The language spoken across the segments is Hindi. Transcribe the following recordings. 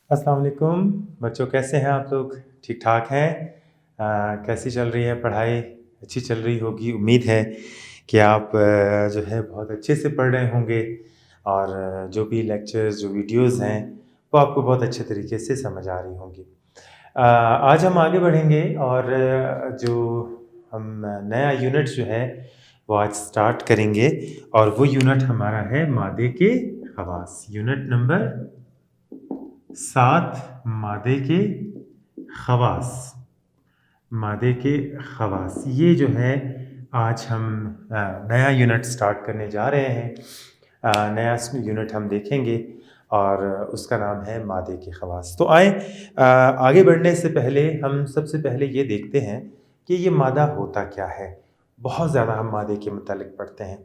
अस्सलाम वालेकुम बच्चों, कैसे हैं आप लोग? ठीक ठाक हैं? कैसी चल रही है पढ़ाई? अच्छी चल रही होगी। उम्मीद है कि आप जो है बहुत अच्छे से पढ़ रहे होंगे और जो भी लेक्चर्स जो वीडियोस हैं वो आपको बहुत अच्छे तरीके से समझ आ रही होंगी। आज हम आगे बढ़ेंगे और जो हम नया यूनिट जो है वो आज स्टार्ट करेंगे और वो यूनिट हमारा है मादे के खवास। यूनिट नंबर 7, मादे के खवास। मादे के खवास ये जो है आज हम नया यूनिट स्टार्ट करने जा रहे हैं। नया यूनिट हम देखेंगे और उसका नाम है मादे के खवास। तो आए आगे बढ़ने से पहले हम सबसे पहले ये देखते हैं कि ये मादा होता क्या है। बहुत ज़्यादा हम मादे के मुतालिक पढ़ते हैं।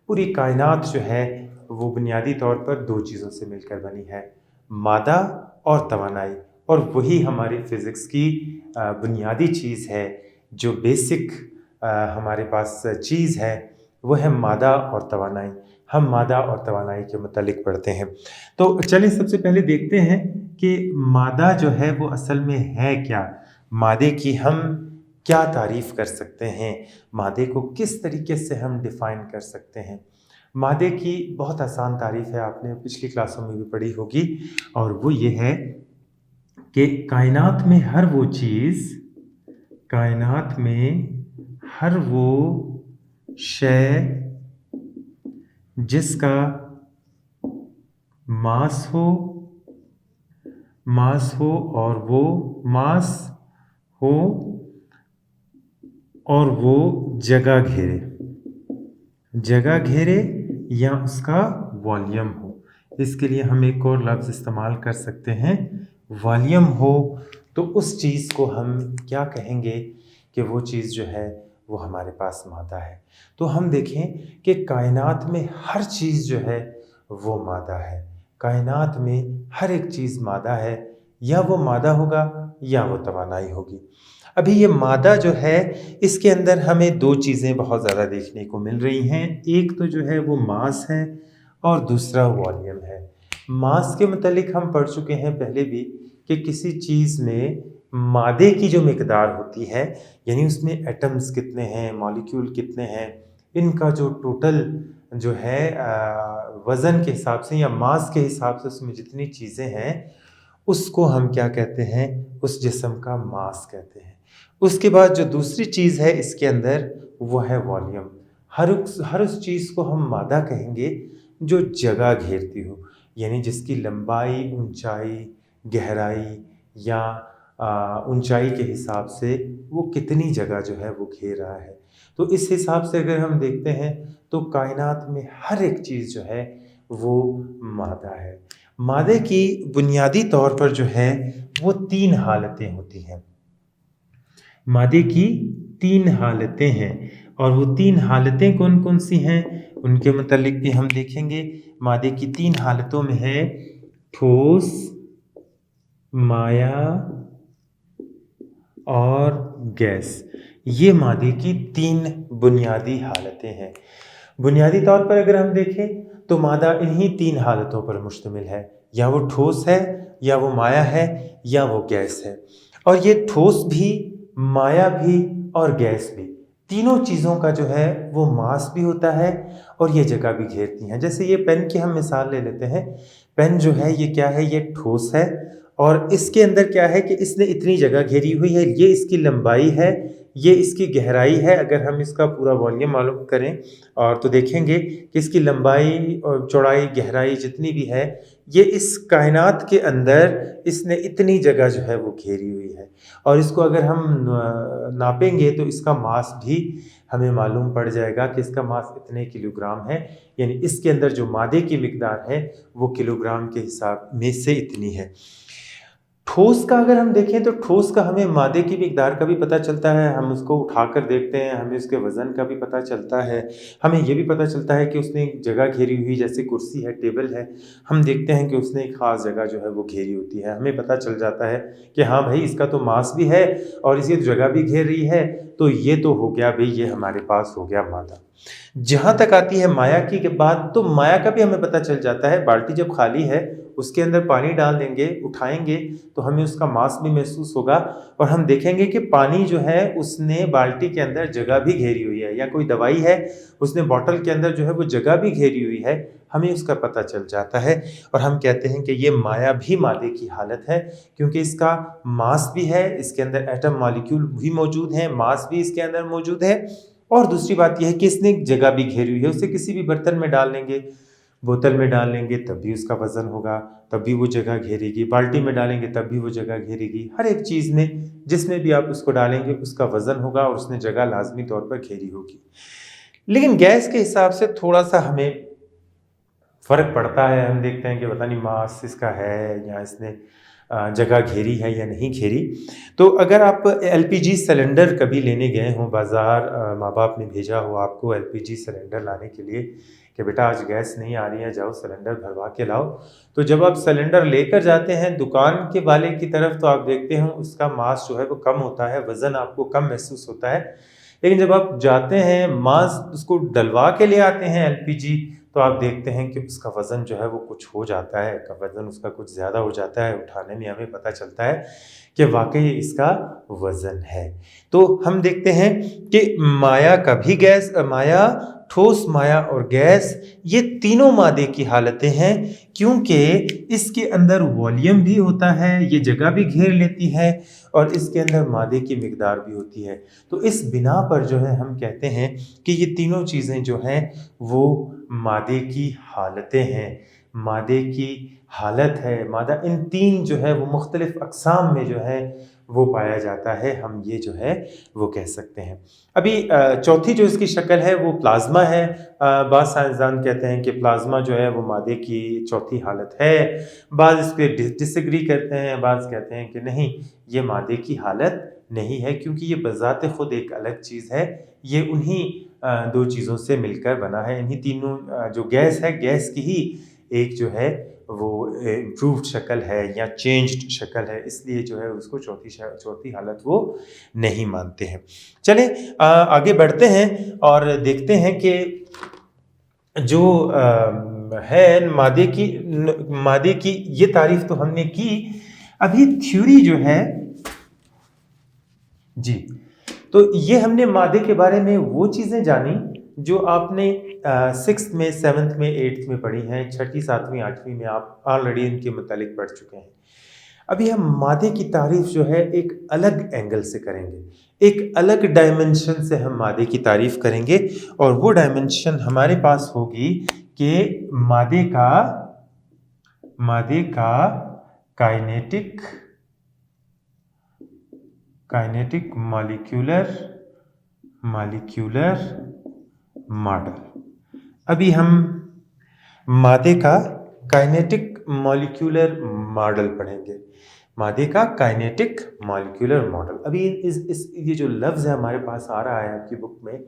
पूरी कायनात जो है वो बुनियादी तौर पर दो चीज़ों से मिलकर बनी है, मादा और तवानाई। और वही हमारी फ़िज़िक्स की बुनियादी चीज़ है, जो बेसिक हमारे पास चीज़ है वो है मादा और तवानाई। हम मादा और तवानाई के मुतालिक पढ़ते हैं। तो चलिए सबसे पहले देखते हैं कि मादा जो है वो असल में है क्या? मादे की हम क्या तारीफ़ कर सकते हैं? मादे को किस तरीके से हम डिफ़ाइन कर सकते हैं? मादे की बहुत आसान तारीफ़ है, आपने पिछली क्लासों में भी पढ़ी होगी और वो ये है कि कायनात में हर वो शय जिसका मास हो और वो मास हो और वो जगह घेरे या उसका वॉल्यूम हो। इसके लिए हम एक और लफ्ज़ इस्तेमाल कर सकते हैं, वॉल्यूम हो। तो उस चीज़ को हम क्या कहेंगे कि वो चीज़ जो है वो हमारे पास मादा है। तो हम देखें कि कायनात में हर चीज़ जो है वो मादा है। कायनात में हर एक चीज़ मादा है, या वो मादा होगा या वो तवानाई होगी। अभी ये मादा जो है इसके अंदर हमें दो चीज़ें बहुत ज़्यादा देखने को मिल रही हैं। एक तो जो है वो मास है और दूसरा वॉल्यूम है। मास के मुतालिक हम पढ़ चुके हैं पहले भी कि किसी चीज़ में मादे की जो मिकदार होती है, यानी उसमें एटम्स कितने हैं, मॉलिक्यूल कितने हैं, इनका जो टोटल जो है वज़न के हिसाब से या मास के हिसाब से उसमें जितनी चीज़ें हैं उसको हम क्या कहते हैं, उस जिस्म का मास कहते हैं। उसके बाद जो दूसरी चीज़ है इसके अंदर वो है वॉल्यूम। हर उस चीज़ को हम मादा कहेंगे जो जगह घेरती हो, यानी जिसकी लंबाई, ऊंचाई, गहराई या ऊंचाई के हिसाब से वो कितनी जगह जो है वो घेर रहा है। तो इस हिसाब से अगर हम देखते हैं तो कायनात में हर एक चीज़ जो है वो मादा है। मादे की बुनियादी तौर पर जो है वो 3 हालतें होती हैं। मादे की 3 हालतें हैं और वो 3 हालतें कौन-कौन सी हैं उनके मुतालिक भी हम देखेंगे। मादे की 3 हालतों में है ठोस, माया और गैस। ये मादे की 3 बुनियादी हालतें हैं। बुनियादी तौर पर अगर हम देखें तो मादा इन्हीं 3 हालतों पर मुश्तमिल है, या वो ठोस है, या वो माया है, या वो गैस है। और ये ठोस भी, माया भी और गैस भी, तीनों चीज़ों का जो है वो मास भी होता है और ये जगह भी घेरती हैं। जैसे ये पेन की हम मिसाल ले लेते हैं। पेन जो है ये क्या है, ये ठोस है और इसके अंदर क्या है कि इसने इतनी जगह घेरी हुई है, ये इसकी लंबाई है, ये इसकी गहराई है। अगर हम इसका पूरा वॉल्यूम मालूम करें और तो देखेंगे कि इसकी लंबाई और चौड़ाई, गहराई जितनी भी है, ये इस कायनात के अंदर इसने इतनी जगह जो है वो घेरी हुई है। और इसको अगर हम नापेंगे तो इसका मास भी हमें मालूम पड़ जाएगा कि इसका मास इतने किलोग्राम है, यानी इसके अंदर जो मादे की मिकदार है वो किलोग्राम के हिसाब में से इतनी है। ठोस का अगर हम देखें तो ठोस का हमें मादे की मिकदार का भी पता चलता है, हम उसको उठाकर देखते हैं, हमें उसके वज़न का भी पता चलता है। हमें ये भी पता चलता है कि उसने एक जगह घेरी हुई, जैसे कुर्सी है, टेबल है, हम देखते हैं कि उसने एक ख़ास जगह जो है वो घेरी होती है। हमें पता चल जाता है कि हाँ भाई, इसका तो मास भी है और इसी जगह भी घेर रही है, तो ये तो हो गया भई, ये हमारे पास हो गया मादा। जहाँ तक आती है माया की के बाद, तो माया का भी हमें पता चल जाता है। बाल्टी जब खाली है उसके अंदर पानी डाल देंगे, उठाएंगे, तो हमें उसका मास भी महसूस होगा और हम देखेंगे कि पानी जो है उसने बाल्टी के अंदर जगह भी घेरी हुई है, या कोई दवाई है उसने बॉटल के अंदर जो है वो जगह भी घेरी हुई है, हमें उसका पता चल जाता है। और हम कहते हैं कि ये माया भी मादे की हालत है, क्योंकि इसका मास भी है, इसके अंदर एटम मॉलिक्यूल भी मौजूद हैं, मास भी इसके अंदर मौजूद है। और दूसरी बात यह है कि इसने एक जगह भी घेरी हुई है, उसे किसी भी बर्तन में डाल लेंगे, बोतल में डाल लेंगे तब भी उसका वजन होगा, तब भी वो जगह घेरेगी, बाल्टी में डालेंगे तब भी वो जगह घेरेगी, हर एक चीज़ में जिसमें भी आप उसको डालेंगे उसका वजन होगा और उसने जगह लाजमी तौर पर घेरी होगी। लेकिन गैस के हिसाब से थोड़ा सा हमें फ़र्क पड़ता है, हम देखते हैं कि पता नहीं मास इसका है या इसने जगह घेरी है या नहीं घेरी। तो अगर आप एलपीजी सिलेंडर कभी लेने गए हों बाज़ार, माँ बाप ने भेजा हो आपको एलपीजी सिलेंडर लाने के लिए कि बेटा आज गैस नहीं आ रही है, जाओ सिलेंडर भरवा के लाओ, तो जब आप सिलेंडर लेकर जाते हैं दुकान के वाले की तरफ तो आप देखते हैं उसका मास जो है वो कम होता है, वज़न आपको कम महसूस होता है। लेकिन जब आप जाते हैं मास उसको डलवा के ले आते हैं एलपीजी, तो आप देखते हैं कि उसका वज़न जो है वो कुछ हो जाता है, वज़न उसका कुछ ज़्यादा हो जाता है, उठाने में हमें पता चलता है कि वाकई इसका वज़न है। तो हम देखते हैं कि माया का भी गैस, माया, ठोस माया और गैस, ये तीनों मादे की हालतें हैं, क्योंकि इसके अंदर वॉल्यूम भी होता है, ये जगह भी घेर लेती है और इसके अंदर मादे की मिकदार भी होती है। तो इस बिना पर जो है हम कहते हैं कि ये तीनों चीज़ें जो हैं वो मादे की हालतें हैं, मादे की हालत है, मादा इन तीन जो है वो मुख्तलिफ अक़साम में जो है वो पाया जाता है, हम ये जो है वो कह सकते हैं। अभी चौथी जो इसकी शक्ल है वो प्लाज्मा है। बाज़ साइंसदान कहते हैं कि प्लाज्मा जो है वो मादे की चौथी हालत है, बाज़ इस पे डिसएग्री करते हैं, बाज़ कहते हैं कि नहीं ये मादे की हालत नहीं है, क्योंकि ये बज़ाते ख़ुद एक अलग चीज़ है, ये उन्हीं दो चीज़ों से मिलकर बना है, इन्हीं तीनों जो गैस है, गैस की ही एक जो है वो इम्प्रूव्ड शक्ल है या चेंज्ड शक्ल है, इसलिए जो है उसको चौथी हालत वो नहीं मानते हैं। चलें आगे बढ़ते हैं और देखते हैं कि जो है मादे की ये तारीफ तो हमने की, अभी थ्योरी जो है जी, तो ये हमने मादे के बारे में वो चीज़ें जानी जो आपने 6th में, 7th में, 8th में पढ़ी हैं, 6ठी, 7वीं, 8वीं में आप ऑलरेडी इनके मुतालिक पढ़ चुके हैं। अभी हम मादे की तारीफ जो है एक अलग एंगल से करेंगे, एक अलग डायमेंशन से हम मादे की तारीफ करेंगे और वो डायमेंशन हमारे पास होगी कि मादे का काइनेटिक मॉलिक्यूलर मॉडल। अभी हम मादे का काइनेटिक मॉलिक्यूलर मॉडल पढ़ेंगे, मादे का काइनेटिक मॉलिक्यूलर मॉडल। अभी ये जो लफ्ज़ है हमारे पास आ रहा है आपकी बुक में,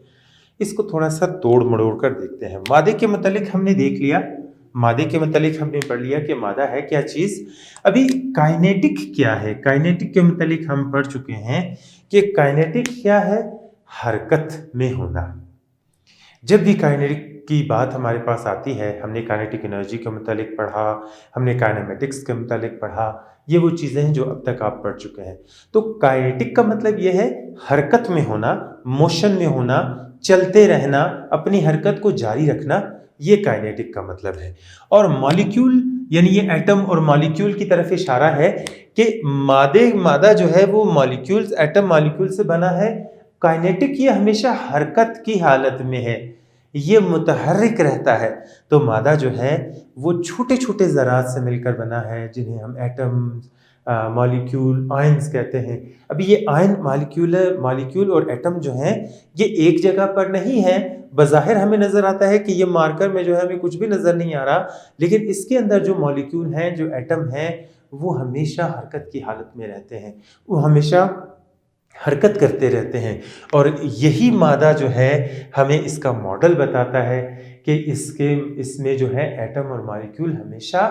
इसको थोड़ा सा तोड़ मड़ोड़ कर देखते हैं। मादे के मतलब हमने देख लिया, मादे के मतलब हमने पढ़ लिया कि मादा है क्या चीज़। अभी काइनेटिक क्या है, काइनेटिक के मतलब हम पढ़ चुके हैं कि काइनेटिक क्या है, हरकत में होना। जब भी काइनेटिक की बात हमारे पास आती है, हमने काइनेटिक एनर्जी के मुतालिक पढ़ा, हमने काइनेमेटिक्स के मुतालिक पढ़ा, ये वो चीज़ें हैं जो अब तक आप पढ़ चुके हैं। तो काइनेटिक का मतलब ये है हरकत में होना, मोशन में होना, चलते रहना, अपनी हरकत को जारी रखना, ये काइनेटिक का मतलब है। और मॉलिक्यूल यानी ये एटम और मॉलिक्यूल की तरफ इशारा है कि मादा जो है वो मॉलिक्यूल्स, एटम मॉलिक्यूल से बना है। काइनेटिक ये हमेशा हरकत की हालत में है, ये मुतहर्रिक रहता है। तो मादा जो है वो छोटे छोटे ज़रात से मिलकर बना है, जिन्हें हम एटम्स, मॉलिक्यूल, आयंस कहते हैं। अभी ये आयन मॉलिक्यूल और एटम जो हैं ये एक जगह पर नहीं है। बज़ाहिर हमें नज़र आता है कि ये मार्कर में जो है हमें कुछ भी नज़र नहीं आ रहा, लेकिन इसके अंदर जो मॉलिक्यूल हैं, जो एटम हैं, वो हमेशा हरकत की हालत में रहते हैं, वो हमेशा हरकत करते रहते हैं। और यही मादा जो है हमें इसका मॉडल बताता है कि इसमें जो है एटम और मॉलिक्यूल हमेशा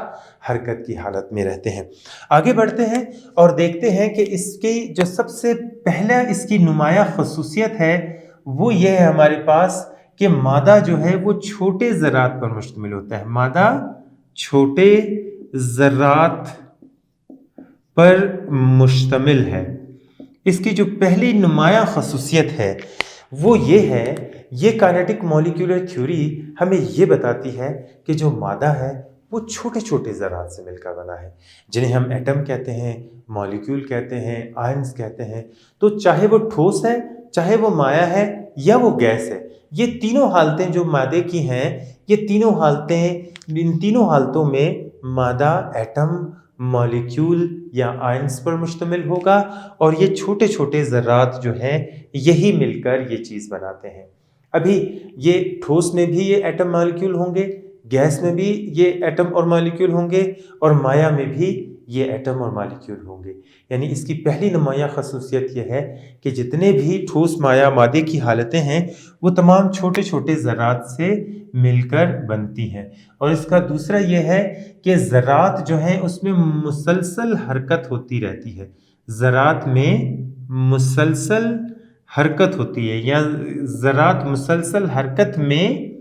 हरकत की हालत में रहते हैं। आगे बढ़ते हैं और देखते हैं कि इसकी जो सबसे पहला इसकी नुमाया ख़ुसूसियत है वो ये है हमारे पास कि मादा जो है वो छोटे ज़रात पर मुश्तमिल होता है। मादा छोटे ज़रात पर मुश्तमिल है। इसकी जो पहली नुमायाँ खसूसियत है वो ये है, ये काइनेटिक मॉलिक्यूलर थ्योरी हमें ये बताती है कि जो मादा है वो छोटे छोटे ज़रात से मिलकर बना है, जिन्हें हम एटम कहते हैं, मॉलिक्यूल कहते हैं, आयंस कहते हैं। तो चाहे वो ठोस है, चाहे वो माया है या वो गैस है, ये तीनों हालतें जो मादे की हैं, ये तीनों हालतें, इन तीनों हालतों में मादा एटम, मॉलिक्यूल या आयंस पर मुश्तमिल होगा और ये छोटे छोटे ज़रात जो हैं यही मिलकर ये चीज़ बनाते हैं। अभी ये ठोस में भी ये एटम मॉलिक्यूल होंगे, गैस में भी ये एटम और मॉलिक्यूल होंगे और माया में भी ये एटम और मॉलिक्यूल होंगे। यानी इसकी पहली नुमायाँ खसूसियत ये है कि जितने भी ठोस माया मादे की हालतें हैं वो तमाम छोटे छोटे ज़रात से मिलकर बनती हैं। और इसका दूसरा ये है कि ज़रात जो हैं उसमें मुसलसल हरकत होती रहती है, ज़रात में मुसलसल हरकत होती है या ज़रात मुसलसल हरकत में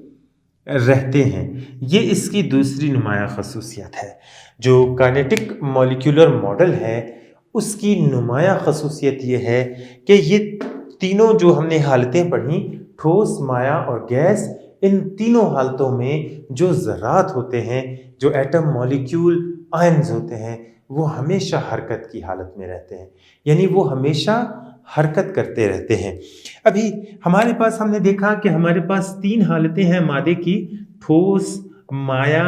रहते हैं। ये इसकी दूसरी नुमायाँ खसूसियत है। जो काइनेटिक मॉलिक्यूलर मॉडल है उसकी नुमायाँ खसूसियत ये है कि ये तीनों जो हमने हालतें पढ़ी, ठोस, माया और गैस, इन तीनों हालतों में जो ज़रात होते हैं, जो एटम, मॉलिक्यूल, आयंस होते हैं, वो हमेशा हरकत की हालत में रहते हैं, यानी वो हमेशा हरकत करते रहते हैं। अभी हमारे पास हमने देखा कि हमारे पास तीन हालतें हैं मादे की, ठोस, माया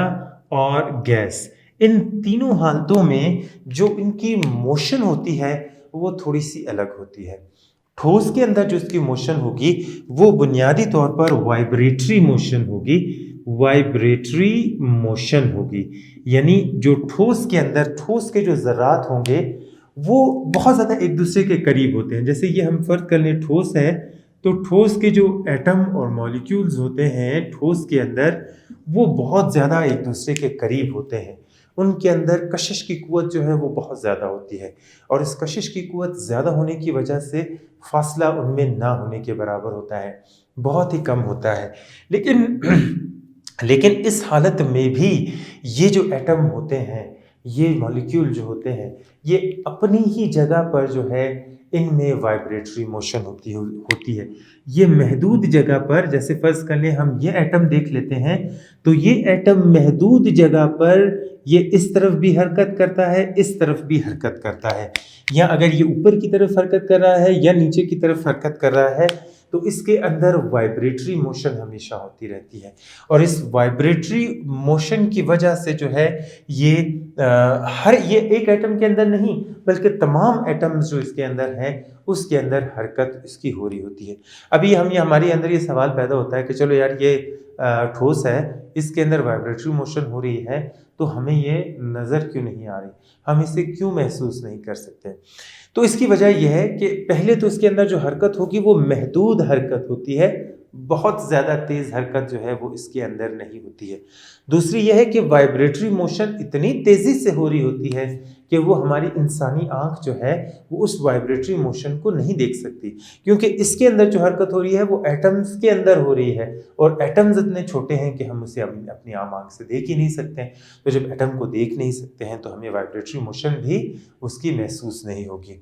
और गैस। इन तीनों हालतों में जो इनकी मोशन होती है वो थोड़ी सी अलग होती है। ठोस के अंदर जो इसकी मोशन होगी वो बुनियादी तौर पर वाइब्रेटरी मोशन होगी, वाइब्रेटरी मोशन होगी। यानी जो ठोस के अंदर, ठोस के जो ज़रात होंगे वो बहुत ज़्यादा एक दूसरे के करीब होते हैं। जैसे ये हम फर्ज कर लें ठोस है, तो ठोस के जो एटम और मॉलिक्यूल्स होते हैं ठोस के अंदर वो बहुत ज़्यादा एक दूसरे के करीब होते हैं। उनके अंदर कशिश की कुव्वत जो है वो बहुत ज़्यादा होती है और इस कशिश की कुव्वत ज़्यादा होने की वजह से फासला उनमें ना होने के बराबर होता है, बहुत ही कम होता है। लेकिन लेकिन इस हालत में भी ये जो एटम होते हैं, ये मॉलिक्यूल जो होते हैं, ये अपनी ही जगह पर जो है इनमें वाइब्रेटरी मोशन होती है। ये महदूद जगह पर, जैसे फ़र्ज़ कर लें हम ये एटम देख लेते हैं, तो ये एटम महदूद जगह पर ये इस तरफ भी हरकत करता है, इस तरफ भी हरकत करता है, या अगर ये ऊपर की तरफ हरकत कर रहा है या नीचे की तरफ हरकत कर रहा है तो इसके अंदर वाइब्रेटरी मोशन हमेशा होती रहती है। और इस वाइब्रेटरी मोशन की वजह से जो है ये ये एक एटम के अंदर नहीं बल्कि तमाम एटम्स जो इसके अंदर हैं उसके अंदर हरकत इसकी हो रही होती है। अभी हमारे अंदर ये सवाल पैदा होता है कि चलो यार ये ठोस है, इसके अंदर वाइब्रेटरी मोशन हो रही है तो हमें ये नज़र क्यों नहीं आ रही, हम इसे क्यों महसूस नहीं कर सकते। तो इसकी वजह यह है कि पहले तो इसके अंदर जो हरकत होगी वो महदूद हरकत होती है, बहुत ज़्यादा तेज़ हरकत जो है वो इसके अंदर नहीं होती है। दूसरी यह है कि वाइब्रेटरी मोशन इतनी तेज़ी से हो रही होती है कि वो हमारी इंसानी आँख जो है वो उस वाइब्रेटरी मोशन को नहीं देख सकती, क्योंकि इसके अंदर जो हरकत हो रही है वो एटम्स के अंदर हो रही है और एटम्स इतने छोटे हैं कि हम उसे अपनी आम आँख से देख ही नहीं सकते हैं। तो जब एटम को देख नहीं सकते हैं तो हमें वाइब्रेटरी मोशन भी उसकी महसूस नहीं होगी।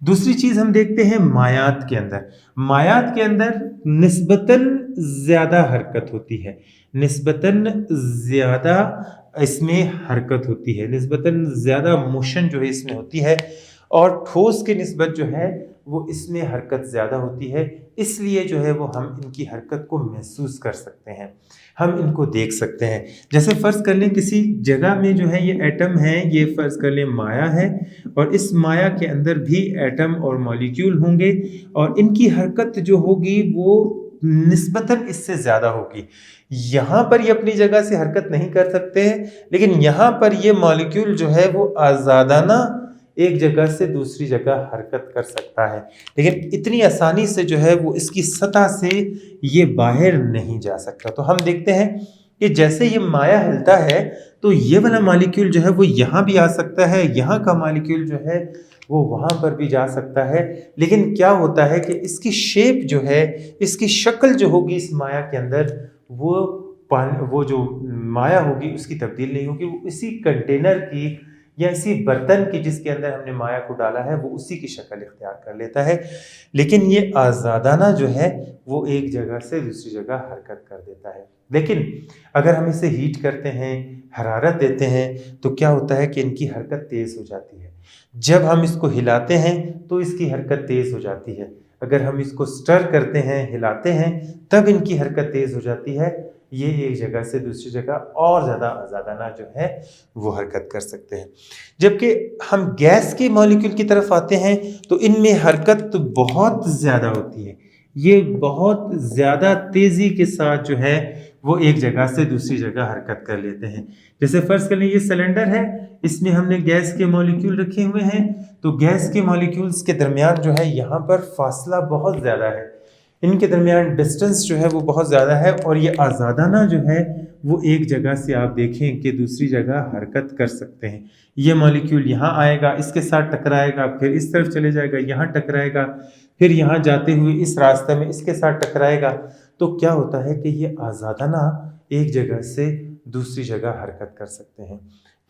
दूसरी चीज़ हम देखते हैं मायात के अंदर। मायात के अंदर निस्बतन ज़्यादा हरकत होती है, निस्बतन ज़्यादा इसमें हरकत होती है, निस्बतन ज़्यादा मोशन जो है इसमें होती है और ठोस की निस्बत जो है वो इसमें हरकत ज़्यादा होती है, इसलिए जो है वो हम इनकी हरकत को महसूस कर सकते हैं, हम इनको देख सकते हैं। जैसे फ़र्ज़ कर लें किसी जगह में जो है ये एटम है, ये फ़र्ज़ कर लें माया है और इस माया के अंदर भी एटम और मॉलिक्यूल होंगे और इनकी हरकत जो होगी वो निस्बतन इससे ज़्यादा होगी। यहाँ पर ये अपनी जगह से हरकत नहीं कर सकते हैं, लेकिन यहाँ पर ये मॉलिक्यूल जो है वो आज़ादाना एक जगह से दूसरी जगह हरकत कर सकता है, लेकिन इतनी आसानी से जो है वो इसकी सतह से ये बाहर नहीं जा सकता। तो हम देखते हैं कि जैसे ये माया हिलता है तो ये वाला मॉलिक्यूल जो है वो यहाँ भी आ सकता है, यहाँ का मॉलिक्यूल जो है वो वहाँ पर भी जा सकता है, लेकिन क्या होता है कि इसकी शेप जो है, इसकी शक्ल जो होगी इस माया के अंदर वो वो जो माया होगी उसकी तब्दील नहीं होगी, वो इसी कंटेनर की या इसी बर्तन की जिसके अंदर हमने माया को डाला है वो उसी की शक्ल इख्तियार कर लेता है। लेकिन ये आज़ादाना जो है वो एक जगह से दूसरी जगह हरकत कर देता है। लेकिन अगर हम इसे हीट करते हैं, हरारत देते हैं, तो क्या होता है कि इनकी हरकत तेज़ हो जाती है। जब हम इसको हिलाते हैं तो इसकी हरकत तेज़ हो जाती है। अगर हम इसको स्टर करते हैं, हिलाते हैं, तब इनकी हरकत तेज़ हो जाती है। ये एक जगह से दूसरी जगह और ज़्यादा आज़ादाना जो है वो हरकत कर सकते हैं। जबकि हम गैस के मॉलिक्यूल की तरफ आते हैं तो इनमें हरकत तो बहुत ज़्यादा होती है। ये बहुत ज़्यादा तेज़ी के साथ जो है वो एक जगह से दूसरी जगह हरकत कर लेते हैं। जैसे फ़र्ज़ कर लें ये सिलेंडर है, इसमें हमने गैस के मॉलिक्यूल रखे हुए हैं, तो गैस के मॉलिक्यूल्स के दरमियान जो है यहाँ पर फासला बहुत ज़्यादा है। इनके दरमियान डिस्टेंस जो है वो बहुत ज़्यादा है और ये आज़ादाना जो है वो एक जगह से आप देखें कि दूसरी जगह हरकत कर सकते हैं। ये मॉलिक्यूल यहाँ आएगा, इसके साथ टकराएगा, फिर इस तरफ चले जाएगा, यहाँ टकराएगा, फिर यहाँ जाते हुए इस रास्ते में इसके साथ टकराएगा। तो क्या होता है कि ये आज़ादाना एक जगह से दूसरी जगह हरकत कर सकते हैं।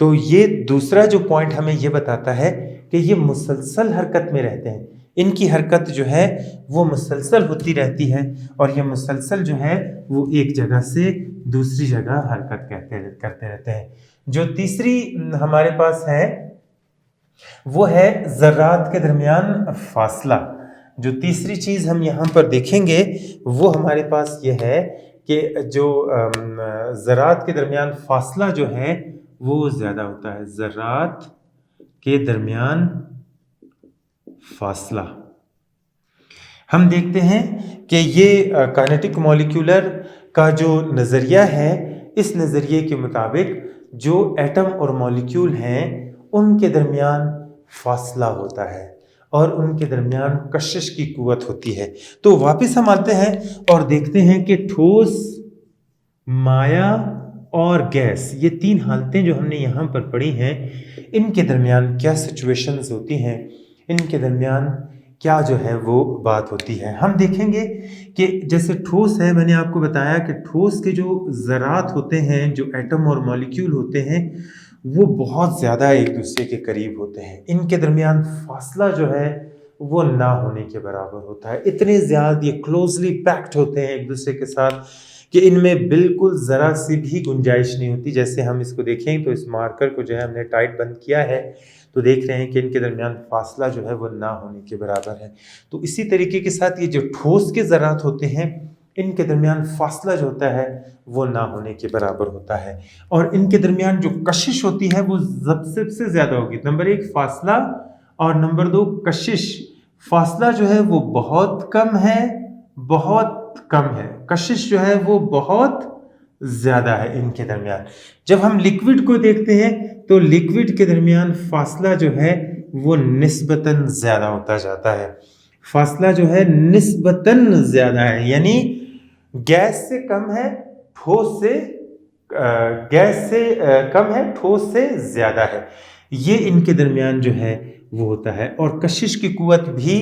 तो ये दूसरा जो पॉइंट हमें ये बताता है कि ये मुसलसल हरकत में रहते हैं। इनकी हरकत जो है वो मुसलसल होती रहती है और ये मुसलसल जो है वो एक जगह से दूसरी जगह हरकत करते रहते हैं। जो तीसरी हमारे पास है वो है ज़र्रात के दरमियान फासला। जो तीसरी चीज़ हम यहाँ पर देखेंगे वो हमारे पास ये है कि जो ज़र्रात के दरमियान फासला जो है वो ज़्यादा होता है। ज़र्रात के दरमियान फासला हम देखते हैं कि ये काइनेटिक मॉलिक्यूलर का जो नज़रिया है, इस नज़रिए के मुताबिक जो एटम और मॉलिक्यूल हैं उनके दरमियान फासला होता है और उनके दरमियान कशिश की कुव्वत होती है। तो वापस हम आते हैं और देखते हैं कि ठोस, माया और गैस, ये तीन हालतें जो हमने यहाँ पर पढ़ी हैं, इनके दरमियान क्या सिचुएशंस होती हैं, इनके दरमियान क्या जो है वो बात होती है। हम देखेंगे कि जैसे ठोस है, मैंने आपको बताया कि ठोस के जो ज़रात होते हैं, जो एटम और मॉलिक्यूल होते हैं, वो बहुत ज़्यादा एक दूसरे के करीब होते हैं। इनके दरमियान फासला जो है वो ना होने के बराबर होता है। इतने ज़्यादा ये क्लोजली पैक्ड होते हैं एक दूसरे के साथ कि इनमें बिल्कुल ज़रा सी भी गुंजाइश नहीं होती। जैसे हम इसको देखें तो इस मार्कर को जो है हमने टाइट बंद किया है तो देख रहे हैं कि इनके दरमियान फासला जो है वो ना होने के बराबर है। तो इसी तरीके के साथ ये जो ठोस के ज़रात होते हैं, इनके दरमियान फासला जो होता है वो ना होने के बराबर होता है और इनके दरमियान जो कशिश होती है वो सबसे ज़्यादा होगी। नंबर 1 फासला और नंबर 2 कशिश। फासला जो है वो बहुत कम है, बहुत कम है। कशिश जो है वो बहुत ज़्यादा है इनके दरमियान। जब हम लिक्विड को देखते हैं तो लिक्विड के दरमियान फासला जो है वो निस्बतन ज़्यादा होता जाता है। फासला जो है निस्बतन ज़्यादा है, यानी गैस से कम है, ठोस से गैस से कम है, ठोस से ज़्यादा है। ये इनके दरमियान जो है वो होता है। और कशिश की कुव्वत भी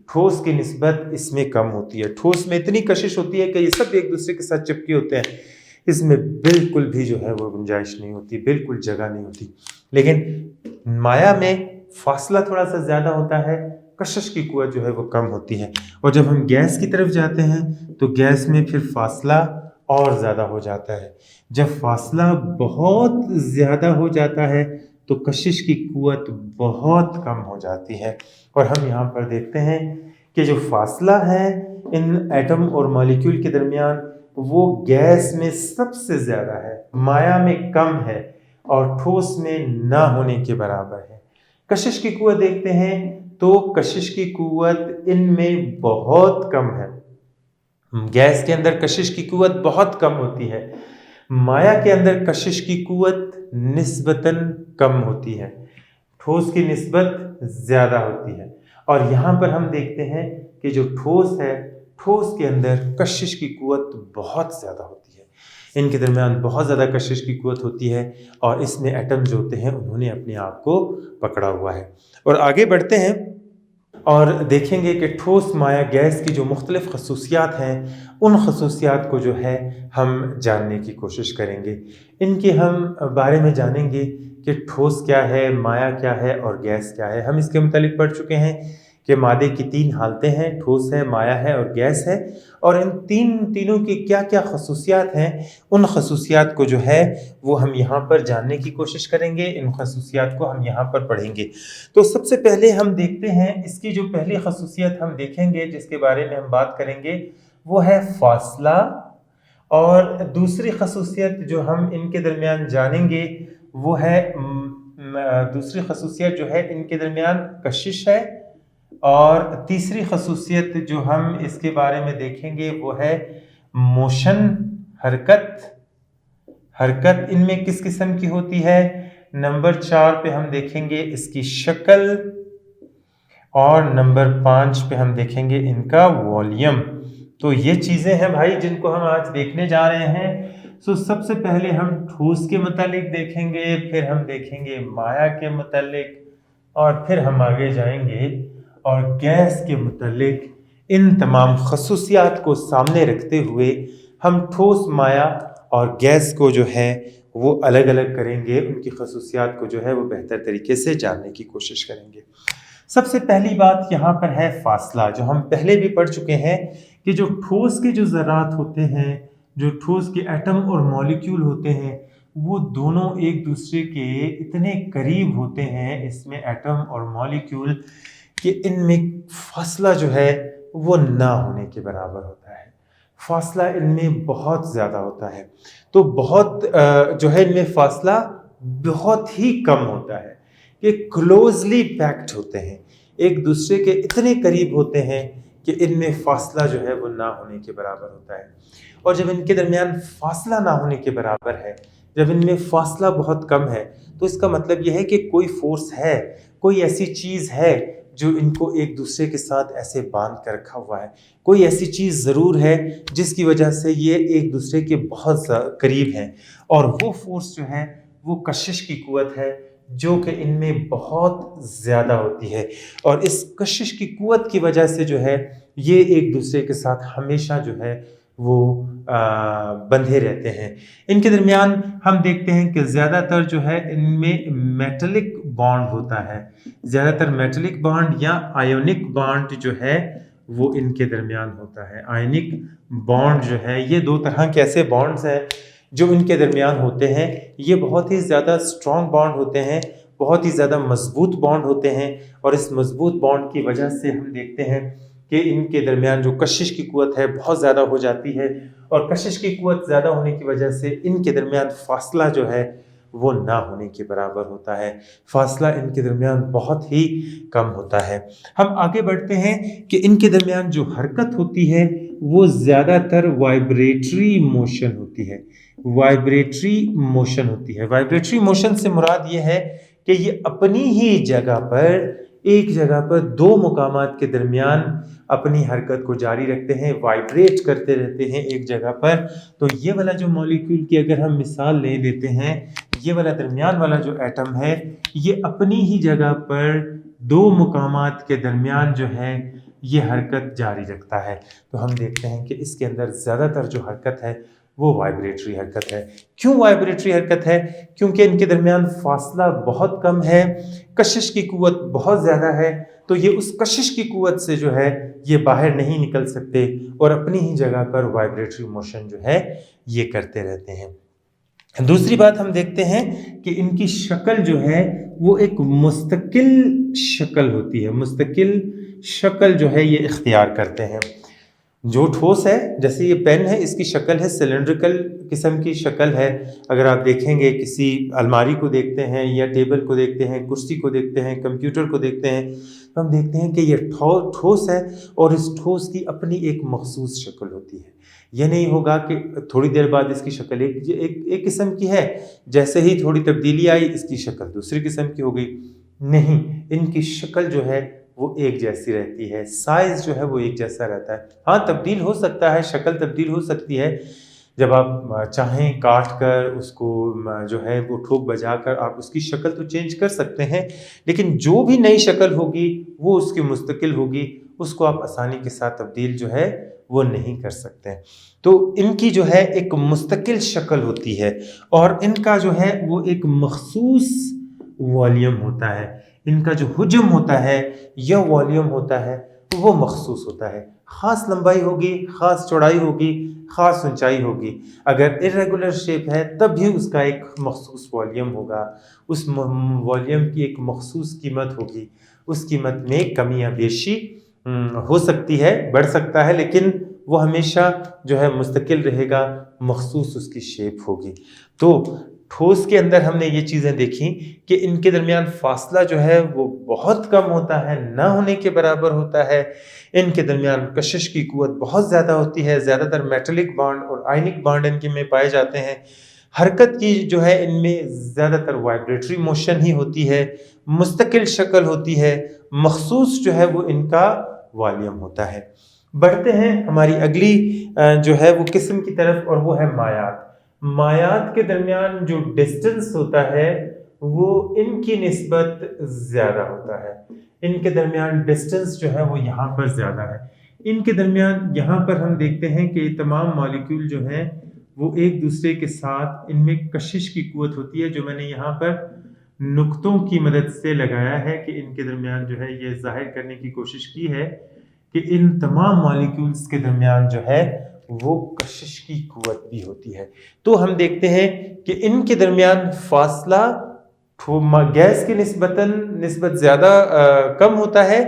ठोस की निस्बत इसमें कम होती है। ठोस में इतनी कशिश होती है कि ये सब एक दूसरे के साथ चिपके होते हैं, इसमें बिल्कुल भी जो है वो गुंजाइश नहीं होती, बिल्कुल जगह नहीं होती। लेकिन माया में फासला थोड़ा सा ज़्यादा होता है, कशिश की कुव्वत जो है वो कम होती है। और जब हम गैस की तरफ जाते हैं तो गैस में फिर फासला और ज़्यादा हो जाता है। जब फासला बहुत ज़्यादा हो जाता है तो कशिश की कुव्वत बहुत कम हो जाती है। और हम यहाँ पर देखते हैं कि जो फासला है इन एटम और मॉलिक्यूल के दरमियान वो गैस में सबसे ज़्यादा है, माया में कम है और ठोस में ना होने के बराबर है। कशिश की कुव्वत देखते हैं तो कशिश की कुव्वत इनमें बहुत कम है। गैस के अंदर कशिश की कुव्वत बहुत कम होती है, माया के अंदर कशिश की कुव्वत निस्बतन कम होती है, ठोस की निस्बत ज़्यादा होती है। और यहाँ पर हम देखते हैं कि जो ठोस है, ठोस के अंदर कशिश की कुव्वत बहुत ज़्यादा होती है। इनके दरमियान बहुत ज़्यादा कशिश की कुव्वत होती है और इसमें एटम जो होते हैं उन्होंने अपने आप को पकड़ा हुआ है। और आगे बढ़ते हैं और देखेंगे कि ठोस माया गैस की जो मुख्तलिफ़ खसूसियात हैं, उन खसूसियात को जो है हम जानने की कोशिश करेंगे। इनके हम बारे में जानेंगे कि ठोस क्या है, माया क्या है और गैस क्या है। हम इसके मुतालिक पढ़ चुके हैं कि मादे की 3 हालतें हैं, ठोस है, माया है और गैस है, और इन तीनों की क्या-क्या खसूसियात हैं, उन खसूसियात को जो है वो हम यहाँ पर जानने की कोशिश करेंगे, इन खसूसियात को हम यहाँ पर पढ़ेंगे। तो सबसे पहले हम देखते हैं, इसकी जो पहली खसूसियत हम देखेंगे जिसके बारे में हम बात करेंगे वो है फासला, और दूसरी खसूसियत जो हम इनके दरमियान जानेंगे वो है दूसरी खसूसियत जो है इनके दरमियान कशिश है, और तीसरी खसूसियत जो हम इसके बारे में देखेंगे वो है मोशन, हरकत। हरकत इनमें किस किस्म की होती है। नंबर 4 पे हम देखेंगे इसकी शक्ल, और नंबर 5 पे हम देखेंगे इनका वॉल्यूम। तो ये चीज़ें हैं भाई जिनको हम आज देखने जा रहे हैं। सो सबसे पहले हम ठोस के मुतालिक देखेंगे, फिर हम देखेंगे माया के मुतालिक, और फिर हम आगे जाएंगे और गैस के मुतालिक। इन तमाम खसूसियात को सामने रखते हुए हम ठोस, माया और गैस को जो है वो अलग अलग करेंगे, उनकी खसूसियात को जो है वो बेहतर तरीके से जानने की कोशिश करेंगे। सबसे पहली बात यहाँ पर है फासला, जो हम पहले भी पढ़ चुके हैं कि जो ठोस के जो ज़रात होते हैं, जो ठोस के एटम और मॉलिक्यूल होते हैं, वो दोनों एक दूसरे के इतने करीब होते हैं, इसमें एटम और मॉलिक्यूल, कि इनमें फासला जो है वो ना होने के बराबर होता है। फासला इनमें बहुत ज़्यादा होता है। तो बहुत जो है इनमें फासला बहुत ही कम होता है, कि क्लोजली पैक्ड होते हैं, एक दूसरे के इतने करीब होते हैं कि इनमें फासला जो है वो ना होने के बराबर होता है। और जब इनके दरमियान फासला ना होने के बराबर है, जब इनमें फासला बहुत कम है, तो इसका मतलब यह है कि कोई फोर्स है, कोई ऐसी चीज़ है जो इनको एक दूसरे के साथ ऐसे बांध कर रखा हुआ है। कोई ऐसी चीज़ ज़रूर है जिसकी वजह से ये एक दूसरे के बहुत करीब हैं, और वो फोर्स जो है वो कशिश की कुव्वत है, जो कि इनमें बहुत ज़्यादा होती है। और इस कशिश की कुव्वत की वजह से जो है ये एक दूसरे के साथ हमेशा जो है वो बंधे रहते हैं। इनके दरमियान हम देखते हैं कि ज़्यादातर जो है इनमें मेटलिक बॉन्ड होता है। ज़्यादातर मेटलिक बॉन्ड या आयोनिक बॉन्ड जो है वो इनके दरमियान होता है। आयोनिक बॉन्ड जो है, ये 2 तरह के ऐसे बॉन्ड्स हैं जो इनके दरमियान होते हैं। ये बहुत ही ज़्यादा स्ट्रॉन्ग बॉन्ड होते हैं, बहुत ही ज़्यादा मजबूत बॉन्ड होते हैं, और इस मजबूत बॉन्ड की वजह से हम देखते हैं कि इनके दरमियान जो कशिश की कुव्वत है बहुत ज़्यादा हो जाती है, और कशिश की कुव्वत ज़्यादा होने की वजह से इनके दरमियान फासला जो है वो ना होने के बराबर होता है। फासला इनके दरमियान बहुत ही कम होता है। हम आगे बढ़ते हैं कि इनके दरमियान जो हरकत होती है वो ज़्यादातर वाइब्रेटरी मोशन होती है। वाइब्रेटरी मोशन होती है। वाइब्रेटरी मोशन से मुराद ये है कि ये अपनी ही जगह पर, एक जगह पर 2 मुकामात के दरमियान अपनी हरकत को जारी रखते हैं, वाइब्रेट करते रहते हैं एक जगह पर। तो ये वाला जो मॉलिक्यूल की अगर हम मिसाल ले लेते हैं, ये वाला दरमियान वाला जो एटम है, ये अपनी ही जगह पर 2 मुकामात के दरमियान जो है ये हरकत जारी रखता है। तो हम देखते हैं कि इसके अंदर ज़्यादातर जो हरकत है वो वाइब्रेटरी हरकत है। क्यों वाइब्रेटरी हरकत है? क्योंकि इनके दरमियान फासला बहुत कम है, कशिश की कुव्वत बहुत ज़्यादा है, तो ये उस कशिश की कुव्वत से जो है ये बाहर नहीं निकल सकते, और अपनी ही जगह पर वाइब्रेटरी मोशन जो है ये करते रहते हैं। दूसरी बात हम देखते हैं कि इनकी शक्ल जो है वो एक मुस्तकिल शक्ल होती है। मुस्तकिल शक्ल जो है ये इख्तियार करते हैं। जो ठोस है, जैसे ये पेन है, इसकी शक्ल है सिलेंड्रिकल किस्म की शक्ल है। अगर आप देखेंगे किसी अलमारी को देखते हैं, या टेबल को देखते हैं, कुर्सी को देखते हैं, कंप्यूटर को देखते हैं, तो हम देखते हैं कि ये ठोस है, और इस ठोस की अपनी एक मखसूस शक्ल होती है। यह नहीं होगा कि थोड़ी देर बाद इसकी शक्ल एक किस्म की है, जैसे ही थोड़ी तब्दीली आई इसकी शक्ल दूसरी किस्म की हो गई। नहीं, इनकी शक्ल जो है वो एक जैसी रहती है, साइज जो है वो एक जैसा रहता है। हाँ, तब्दील हो सकता है, शक्ल तब्दील हो सकती है, जब आप चाहें काट कर उसको जो है वो ठोक बजा कर आप उसकी शक्ल तो चेंज कर सकते हैं, लेकिन जो भी नई शक्ल होगी वो उसकी मुस्तकिल होगी, उसको आप आसानी के साथ तब्दील जो है वो नहीं कर सकते हैं। तो इनकी जो है एक मुस्तकिल शक्ल होती है और इनका जो है वो एक मखसूस वॉल्यूम होता है। इनका जो हुजम होता है या वॉल्यूम होता है वो मखसूस होता है। ख़ास लंबाई होगी, ख़ास चौड़ाई होगी, ख़ास ऊंचाई होगी। अगर इर्रेगुलर शेप है तब भी उसका एक मखसूस वॉल्यूम होगा, उस वॉल्यूम की एक मखसूस कीमत होगी। उस कीमत में कमी या बेशी हो सकती है, बढ़ सकता है, लेकिन वो हमेशा जो है मुस्तकिल रहेगा, मखसूस उसकी शेप होगी। तो ठोस के अंदर हमने ये चीज़ें देखी कि इनके दरमियान फासला जो है वो बहुत कम होता है, ना होने के बराबर होता है। इनके दरमियान कशिश की कुव्वत बहुत ज़्यादा होती है, ज़्यादातर मेटलिक बॉन्ड और आयनिक बॉन्ड इनके में पाए जाते हैं। हरकत की जो है इनमें ज़्यादातर वाइब्रेटरी मोशन ही होती है, मुस्तकिल शक्ल होती है, मखसूस जो है वो इनका वॉल्यूम होता है। बढ़ते हैं हमारी अगली जो है वो किस्म की तरफ और वो है मायात। मायात के दरमियान जो डिस्टेंस होता है वो इनकी निस्बत ज़्यादा होता है। इनके दरमियान डिस्टेंस जो है वो यहाँ पर ज़्यादा है। इनके दरमियान यहाँ पर हम देखते हैं कि तमाम मॉलिक्यूल जो हैं वो एक दूसरे के साथ इनमें कशिश की कुव्वत होती है, जो मैंने यहाँ पर नुक्तों की मदद से लगाया है कि इनके दरमियान जो है ये जाहिर करने की कोशिश की है कि इन तमाम मॉलिक्यूल्स के दरमियान जो है वो कशिश की कुव्वत भी होती है। तो हम देखते हैं कि इनके दरमियान फासला गैस की निस्बत ज़्यादा कम होता है,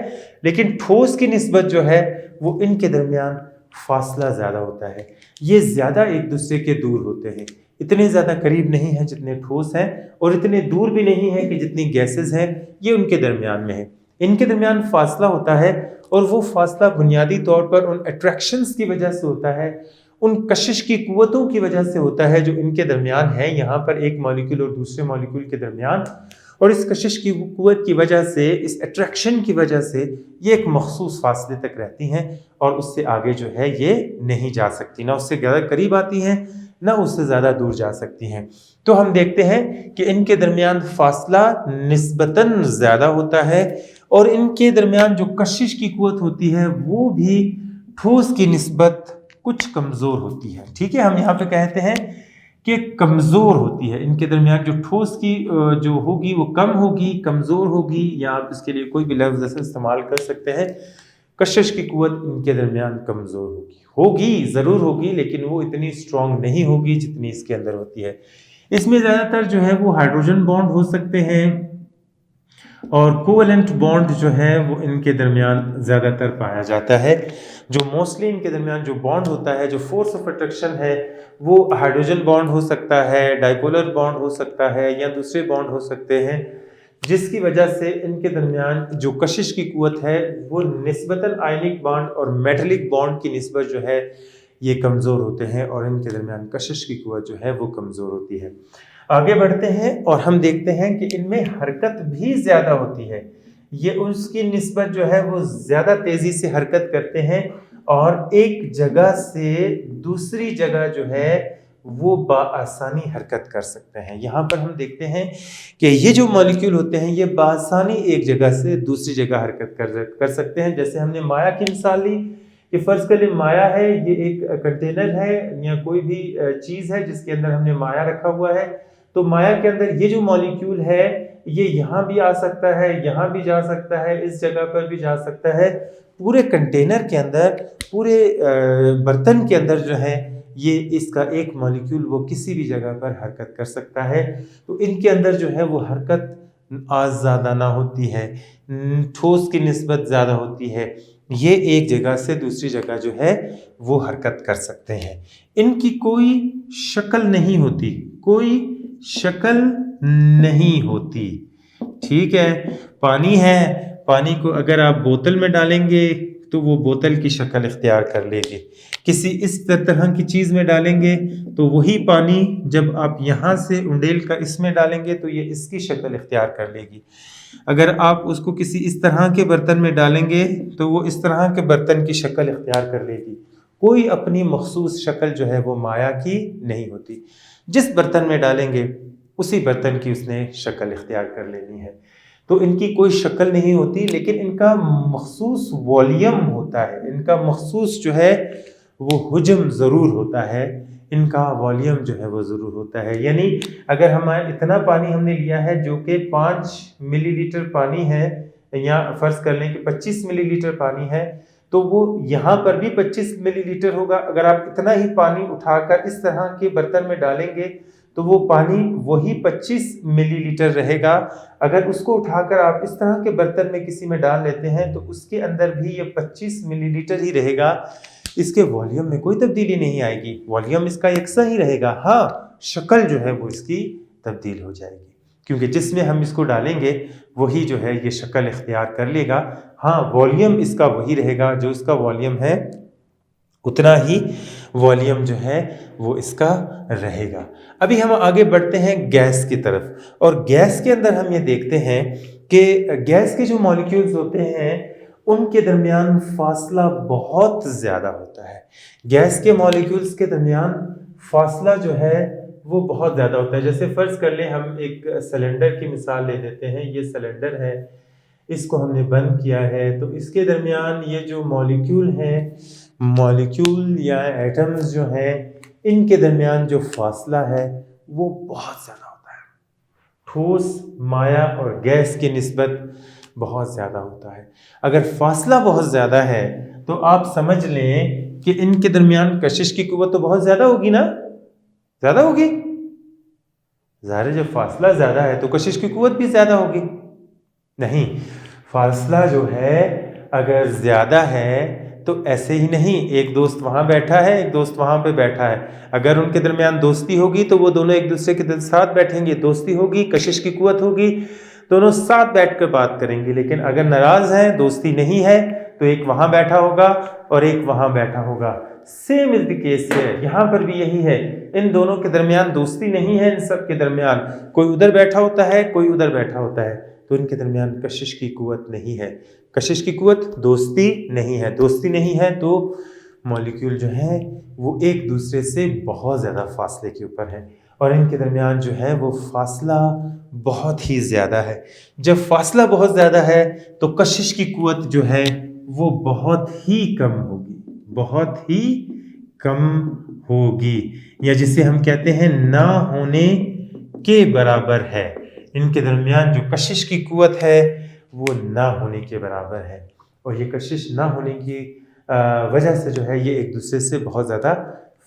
लेकिन ठोस की निस्बत जो है वो इनके दरमियान फासला ज़्यादा होता है। ये ज़्यादा एक दूसरे के दूर होते हैं, इतने ज़्यादा करीब नहीं हैं जितने ठोस हैं और इतने दूर भी नहीं है कि जितनी गैसेस हैं ये उनके दरमियान में है। इनके दरमियान फासला होता है और वो फासला बुनियादी तौर पर उन अट्रैक्शंस की वजह से होता है, उन कशिश की कुव्वतों की वजह से होता है जो इनके दरमियान है, यहाँ पर एक मॉलिक्यूल और दूसरे मॉलिक्यूल के दरमियान। और इस कशिश की कुव्वत की वजह से, इस अट्रैक्शन की वजह से ये एक मखसूस फासले तक रहती हैं और उससे आगे जो है ये नहीं जा सकती, ना उससे ज़्यादा करीब आती हैं ना उससे ज़्यादा दूर जा सकती हैं। तो हम देखते हैं कि इनके दरमियान फासला निस्बतन ज़्यादा होता है और इनके दरमियान जो कशिश की कुव्वत होती है वो भी ठोस की निस्बत कुछ कमज़ोर होती है। ठीक है, हम यहाँ पे कहते हैं कि कमज़ोर होती है। इनके दरमियान जो ठोस की जो होगी वो कम होगी, कमज़ोर होगी, या आप इसके लिए कोई भी लफ्ज़ ऐसे इस्तेमाल कर सकते हैं। कशिश की कुव्वत इनके दरमियान कमज़ोर होगी ज़रूर होगी, लेकिन वो इतनी स्ट्रॉन्ग नहीं होगी जितनी इसके अंदर होती है। इसमें ज़्यादातर जो है वो हाइड्रोजन बॉन्ड हो सकते हैं और कोवेलेंट बॉन्ड जो है वो इनके दरमियान ज़्यादातर पाया जाता है। जो मोस्टली इनके दरमियान जो बॉन्ड होता है, जो फोर्स ऑफ अट्रैक्शन है, वो हाइड्रोजन बॉन्ड हो सकता है, डाइपोलर बॉन्ड हो सकता है, या दूसरे बॉन्ड हो सकते हैं, जिसकी वजह से इनके दरमियान जो कशिश की कुव्वत है वो निस्बतन आयनिक बॉन्ड और मेटलिक बॉन्ड की निस्बत जो है ये कमज़ोर होते हैं और इनके दरमियान कशिश की कुव्वत जो है वो कमज़ोर होती है। आगे बढ़ते हैं और हम देखते हैं कि इनमें हरकत भी ज़्यादा होती है। ये उसकी निस्बत जो है वो ज़्यादा तेज़ी से हरकत करते हैं और एक जगह से दूसरी जगह जो है वो बाआसानी हरकत कर सकते हैं। यहाँ पर हम देखते हैं कि ये जो मॉलिक्यूल होते हैं ये बाआसानी एक जगह से दूसरी जगह हरकत कर सकते हैं। जैसे हमने माया की मिसाल ली कि फ़र्ज़ कर लें माया है, ये एक कंटेनर है या कोई भी चीज़ है जिसके अंदर हमने माया रखा हुआ है। तो माया के अंदर ये जो मॉलिक्यूल है ये यहाँ भी आ सकता है, यहाँ भी जा सकता है, इस जगह पर भी जा सकता है। पूरे कंटेनर के अंदर, पूरे बर्तन के अंदर जो है ये इसका एक मॉलिक्यूल वो किसी भी जगह पर हरकत कर सकता है। तो इनके अंदर जो है वो हरकत आज़ादाना होती है, ठोस की निस्बत ज़्यादा होती है। ये एक जगह से दूसरी जगह जो है वो हरकत कर सकते हैं। इनकी कोई शक्ल नहीं होती, कोई शक्ल नहीं होती। ठीक है, पानी है, पानी को अगर आप बोतल में डालेंगे तो वो बोतल की शक्ल इख्तियार कर लेगी। किसी इस तरह की चीज़ में डालेंगे तो वही पानी जब आप यहाँ से उंडेल कर इसमें डालेंगे तो ये इसकी शक्ल इख्तियार कर लेगी। अगर आप उसको किसी इस तरह के बर्तन में डालेंगे तो वो इस तरह के बर्तन की शक्ल इख्तियार कर लेगी। कोई अपनी मखसूस शक्ल जो है वो माया की नहीं होती। जिस बर्तन में डालेंगे उसी बर्तन की उसने शक्ल इख्तियार कर लेनी है। तो इनकी कोई शक्ल नहीं होती, लेकिन इनका मखसूस वॉल्यूम होता है, इनका मखसूस जो है वो हुज्म ज़रूर होता है, इनका वॉल्यूम जो है वो ज़रूर होता है। यानी अगर हमारे इतना पानी हमने लिया है जो कि 5 मिलीलीटर पानी है, या फ़र्ज़ कर लें कि 25 मिलीलीटर पानी है, तो वो यहाँ पर भी 25 मिलीलीटर होगा। अगर आप इतना ही पानी उठाकर इस तरह के बर्तन में डालेंगे तो वो पानी वही 25 मिलीलीटर रहेगा। अगर उसको उठाकर आप इस तरह के बर्तन में किसी में डाल लेते हैं तो उसके अंदर भी ये 25 मिलीलीटर ही रहेगा। इसके वॉल्यूम में कोई तब्दीली नहीं आएगी, वॉल्यूम इसका यकसा ही रहेगा। हाँ, शक्ल जो है वो इसकी तब्दील हो जाएगी, क्योंकि जिसमें हम इसको डालेंगे वही जो है ये शक्ल इख्तियार कर लेगा। हाँ, वॉल्यूम इसका वही रहेगा, जो इसका वॉल्यूम है उतना ही वॉल्यूम जो है वो इसका रहेगा। अभी हम आगे बढ़ते हैं गैस की तरफ, और गैस के अंदर हम ये देखते हैं कि गैस के जो मॉलिक्यूल्स होते हैं उनके दरमियान फासला बहुत ज़्यादा होता है। गैस के मॉलिक्यूल्स के दरमियान फासला जो है वो बहुत ज़्यादा होता है। जैसे फ़र्ज़ कर लें, हम एक सिलेंडर की मिसाल ले लेते हैं। ये सिलेंडर है, इसको हमने बंद किया है, तो इसके दरमियान ये जो मॉलिक्यूल हैं, मॉलिक्यूल या एटम्स जो हैं, इनके दरमियान जो फासला है वो बहुत ज़्यादा होता है। ठोस, माया और गैस की निस्बत बहुत ज़्यादा होता है। अगर फासला बहुत ज़्यादा है तो आप समझ लें कि इनके दरमियान कशिश की कुव्वत तो बहुत ज़्यादा होगी ना, ज़्यादा होगी। ज़ाहिर है जब फासला ज़्यादा है तो कशिश की कुव्वत भी ज़्यादा होगी। नहीं, फासला जो है अगर ज़्यादा है तो ऐसे ही नहीं, एक दोस्त वहाँ बैठा है, एक दोस्त वहाँ पे बैठा है, अगर उनके दरमियान दोस्ती होगी तो वो दोनों एक दूसरे के साथ बैठेंगे, दोस्ती होगी, कशिश की कुव्वत होगी, दोनों साथ बैठकर बात करेंगे। लेकिन अगर नाराज़ हैं, दोस्ती नहीं है, तो एक वहाँ बैठा होगा और एक वहाँ बैठा होगा। सेम इज द केस है, यहाँ पर भी यही है। इन दोनों के दरमियान दोस्ती नहीं है, इन सब के दरमियान कोई उधर बैठा होता है, कोई उधर बैठा होता है, तो इनके दरमियान कशिश की कुव्वत नहीं है। कशिश की कुव्वत, दोस्ती नहीं है। दोस्ती नहीं है तो मॉलिक्यूल जो है वो एक दूसरे से बहुत ज़्यादा फासले के ऊपर है, और इनके दरमियान जो है वो फासला बहुत ही ज़्यादा है। जब फासला बहुत ज़्यादा है तो कशिश की कुव्वत जो है वो बहुत ही कम होगी, बहुत ही कम होगी, या जिसे हम कहते हैं ना होने के बराबर है। इनके दरमियान जो कशिश की कुव्वत है वो ना होने के बराबर है, और ये कशिश ना होने की वजह से जो है ये एक दूसरे से बहुत ज़्यादा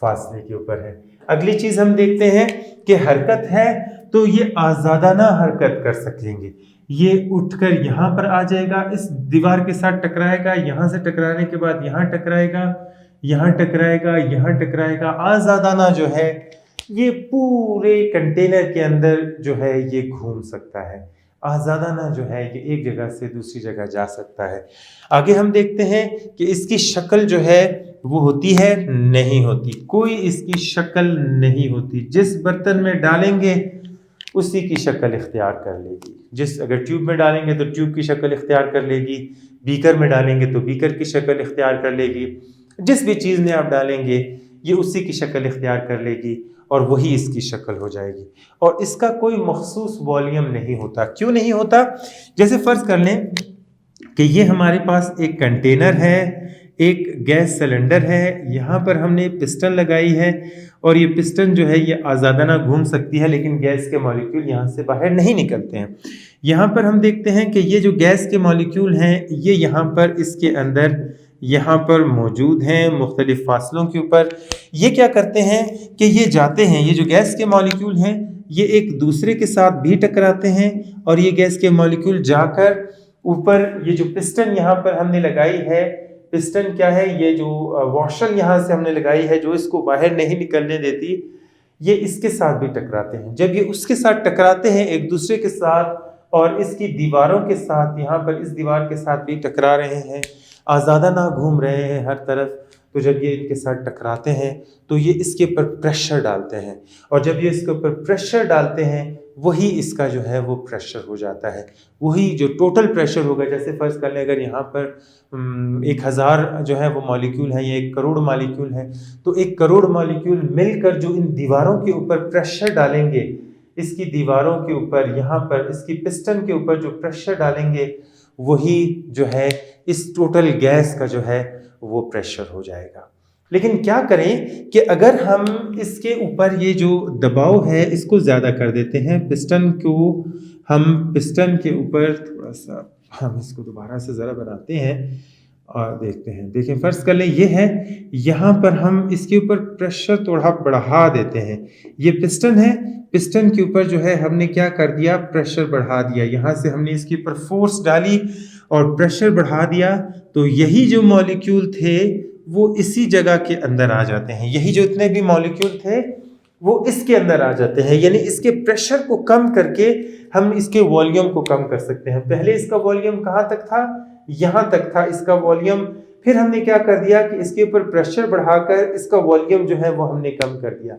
फासले के ऊपर है। अगली चीज़ हम देखते हैं कि हरकत है तो ये आज़ादाना हरकत कर सकेंगे। ये उठकर यहाँ पर आ जाएगा, इस दीवार के साथ टकराएगा, यहाँ से टकराने के बाद यहाँ टकराएगा, यहाँ टकराएगा, यहाँ टकराएगा। आज़ादाना जो है ये पूरे कंटेनर के अंदर जो है ये घूम सकता है। आज़ादाना जो है ये एक जगह से दूसरी जगह जा सकता है। आगे हम देखते हैं कि इसकी शक्ल जो है वो होती है, नहीं होती, कोई इसकी शक्ल नहीं होती। जिस बर्तन में डालेंगे उसी की शक्ल इख्तियार कर लेगी। अगर ट्यूब में डालेंगे तो ट्यूब की शक्ल इख्तियार कर लेगी, बीकर में डालेंगे तो बीकर की शक्ल इख्तियार कर लेगी। जिस भी चीज़ में आप डालेंगे ये उसी की शक्ल इख्तियार कर लेगी और वही इसकी शक्ल हो जाएगी, और इसका कोई मखसूस वॉल्यूम नहीं होता। क्यों नहीं होता? जैसे फ़र्ज़ कर लें कि ये हमारे पास एक कंटेनर है, एक गैस सिलेंडर है, यहाँ पर हमने पिस्टन लगाई है, और ये पिस्टन जो है ये आज़ादाना घूम सकती है, लेकिन गैस के मॉलिक्यूल यहाँ से बाहर नहीं निकलते हैं। यहाँ पर हम देखते हैं कि ये जो गैस के मॉलिक्यूल हैं ये यहाँ पर इसके अंदर यहाँ पर मौजूद हैं मुख्तलिफ फासलों के ऊपर। ये क्या करते हैं कि ये जाते हैं, ये जो गैस के मॉलिक्यूल हैं ये एक दूसरे के साथ भी टकराते हैं, और ये गैस के मॉलिक्यूल जाकर ऊपर ये जो पिस्टन यहाँ पर हमने लगाई है, पिस्टन क्या है, ये जो वॉशल यहाँ से हमने लगाई है जो इसको बाहर नहीं निकलने देती, ये इसके साथ भी टकराते हैं। जब ये उसके साथ टकराते हैं एक दूसरे के साथ और इसकी दीवारों के साथ, यहाँ पर इस दीवार के साथ भी टकरा रहे हैं, आज़ादाना घूम रहे हैं हर तरफ, तो जब ये इनके साथ टकराते हैं तो ये इसके ऊपर प्रेशर डालते हैं, और जब ये इसके ऊपर प्रेशर डालते हैं वही इसका जो है वो प्रेशर हो जाता है। वही जो टोटल प्रेशर होगा, जैसे फ़र्ज़ कर लें अगर यहाँ पर 1000 जो है वो मॉलिक्यूल है या 1 करोड़ मॉलिक्यूल है, तो 1 करोड़ मॉलिक्यूल मिलकर जो इन दीवारों के ऊपर प्रेशर डालेंगे, इसकी दीवारों के ऊपर, यहाँ पर इसकी पिस्टन के ऊपर जो प्रेशर डालेंगे, वही जो है इस टोटल गैस का जो है वो प्रेशर हो जाएगा। लेकिन क्या करें कि अगर हम इसके ऊपर ये जो दबाव है इसको ज़्यादा कर देते हैं, पिस्टन को हम पिस्टन के ऊपर थोड़ा सा हम इसको दोबारा से ज़रा बनाते हैं और देखते हैं। देखिए फ़र्ज़ कर लें ये है, यहाँ पर हम इसके ऊपर प्रेशर थोड़ा बढ़ा देते हैं। ये पिस्टन है, पिस्टन के ऊपर जो है हमने क्या कर दिया, प्रेशर बढ़ा दिया। यहाँ से हमने इसके ऊपर फोर्स डाली और प्रेशर बढ़ा दिया, तो यही जो मॉलिक्यूल थे वो इसी जगह के अंदर आ जाते हैं। यही जो इतने भी मॉलिक्यूल थे वो इसके अंदर आ जाते हैं, यानी इसके प्रेशर को कम करके हम इसके वॉल्यूम को कम कर सकते हैं। पहले इसका वॉल्यूम कहाँ तक था, यहाँ तक था इसका वॉल्यूम। फिर हमने क्या कर दिया कि इसके ऊपर प्रेशर बढ़ाकर इसका वॉल्यूम जो है वो हमने कम कर दिया।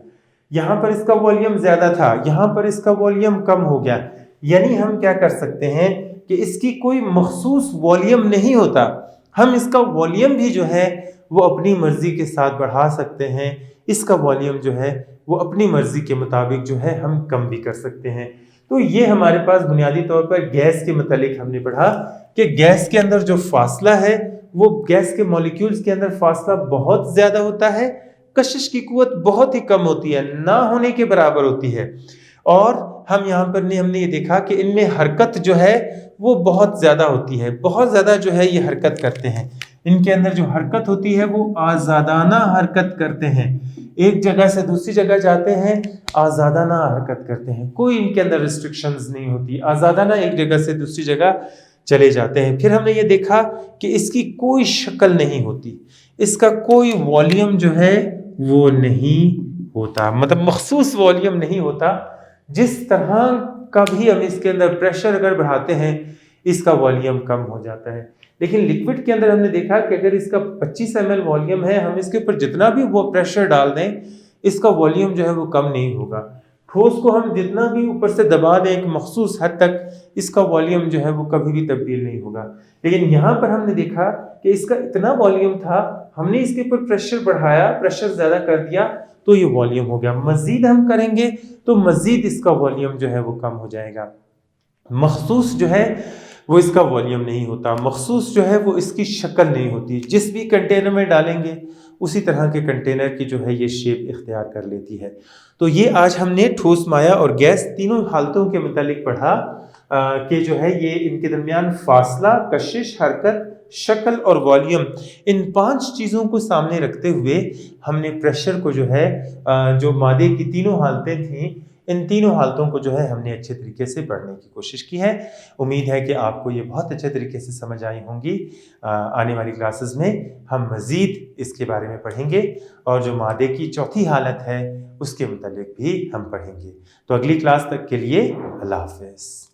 यहाँ पर इसका वॉल्यूम ज्यादा था, यहाँ पर इसका वॉल्यूम कम हो गया। यानी हम क्या कर सकते हैं कि इसकी कोई मखसूस वॉल्यूम नहीं होता, हम इसका वॉल्यूम भी जो है वो अपनी मर्जी के साथ बढ़ा सकते हैं। इसका वॉल्यूम जो है वो अपनी मर्जी के मुताबिक जो है हम कम भी कर सकते हैं। तो ये हमारे पास बुनियादी तौर पर गैस के मतलब हमने पढ़ा कि गैस के अंदर जो फासला है वो गैस के मॉलिक्यूल्स के अंदर फासला बहुत ज्यादा होता है, कशिश की कुव्वत बहुत ही कम होती है, ना होने के बराबर होती है। और हम यहाँ पर हमने ये देखा कि इनमें हरकत जो है वो बहुत ज्यादा होती है, बहुत ज्यादा जो है ये हरकत करते हैं। इनके अंदर जो हरकत होती है वो आज़ादाना हरकत करते हैं, एक जगह से दूसरी जगह जाते हैं, आज़ादाना हरकत करते हैं, कोई इनके अंदर रिस्ट्रिक्शंस नहीं होती, आज़ादाना एक जगह से दूसरी जगह चले जाते हैं। फिर हमने ये देखा कि इसकी कोई शक्ल नहीं होती, इसका कोई वॉल्यूम जो है वो नहीं होता, मतलब मखसूस वॉल्यूम नहीं होता। जिस तरह का भी हम इसके अंदर प्रेशर अगर बढ़ाते हैं इसका वॉल्यूम कम हो जाता है। लेकिन लिक्विड के अंदर हमने देखा कि अगर इसका 25 ml वॉल्यूम है, हम इसके ऊपर जितना भी वो प्रेशर डाल दें इसका वॉल्यूम जो है वो कम नहीं होगा। ठोस को हम जितना भी ऊपर से दबा दें एक मखसूस हद तक इसका वॉल्यूम जो है वो कभी भी तब्दील नहीं होगा। लेकिन यहाँ पर हमने देखा कि इसका इतना वॉल्यूम था, हमने इसके ऊपर प्रेशर बढ़ाया, प्रेशर ज्यादा कर दिया तो ये वॉल्यूम हो गया। मजीद हम करेंगे तो मजीद इसका वॉल्यूम जो है वो कम हो जाएगा। मखसूस जो है वो इसका वॉल्यूम नहीं होता, मखसूस जो है वो इसकी शक्ल नहीं होती। जिस भी कंटेनर में डालेंगे उसी तरह के कंटेनर की जो है ये शेप इख्तियार कर लेती है। तो ये आज हमने ठोस, माया और गैस तीनों हालतों के मुतालिक पढ़ा कि जो है ये इनके दरमियान फासला, कशिश, हरकत, शक्ल और वॉल्यूम, इन 5 चीज़ों को सामने रखते हुए हमने प्रेशर को जो है जो मादे की तीनों हालतें थीं, इन तीनों हालतों को जो है हमने अच्छे तरीके से पढ़ने की कोशिश की है। उम्मीद है कि आपको ये बहुत अच्छे तरीके से समझ आई होंगी। आने वाली क्लासेस में हम मज़ीद इसके बारे में पढ़ेंगे और जो मादे की चौथी हालत है उसके मुतालिक भी हम पढ़ेंगे। तो अगली क्लास तक के लिए अल्लाह हाफ़िज़।